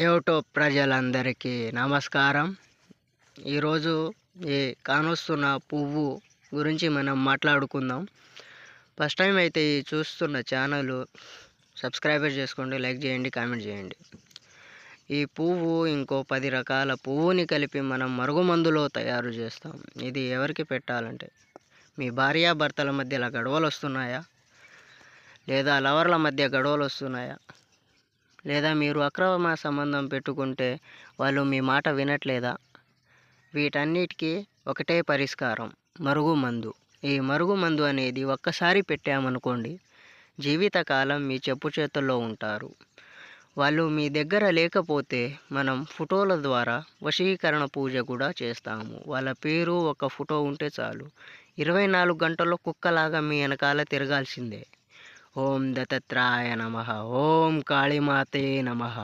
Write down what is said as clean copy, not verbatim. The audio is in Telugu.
యూట్యూబ్ ప్రజలందరికీ నమస్కారం. ఈరోజు ఈ కానొస్తున్న పువ్వు గురించి మనం మాట్లాడుకుందాం. ఫస్ట్ టైం అయితే ఈ చూస్తున్న ఛానల్ సబ్స్క్రైబర్ చేసుకోండి, లైక్ చేయండి, కామెంట్ చేయండి. ఈ పువ్వు ఇంకో 10 రకాల పువ్వుని కలిపి మనం మరుగుమందులో తయారు చేస్తాం. ఇది ఎవరికి పెట్టాలంటే, మీ భార్యాభర్తల మధ్యలో గొడవలు వస్తున్నాయా, లేదా లవర్ల మధ్య గొడవలు వస్తున్నాయా, లేదా మీరు అక్రమ సంబంధం పెట్టుకుంటే వాళ్ళు మీ మాట వినట్లేదా? వీటన్నిటికీ ఒకటే పరిష్కారం, మరుగుమందు. ఈ మరుగుమందు అనేది ఒక్కసారి పెట్టామనుకోండి, జీవితకాలం మీ చెప్పు చేతుల్లో ఉంటారు. వాళ్ళు మీ దగ్గర లేకపోతే మనం ఫోటోల ద్వారా వశీకరణ పూజ కూడా చేస్తాము. వాళ్ళ పేరు ఒక ఫోటో ఉంటే చాలు, 24 గంటల్లో కుక్కలాగా మీ వెనకాల తిరగాల్సిందే. ఓం దత్తాత్రేయ నమః, ఓం కాళీమాతే నమః.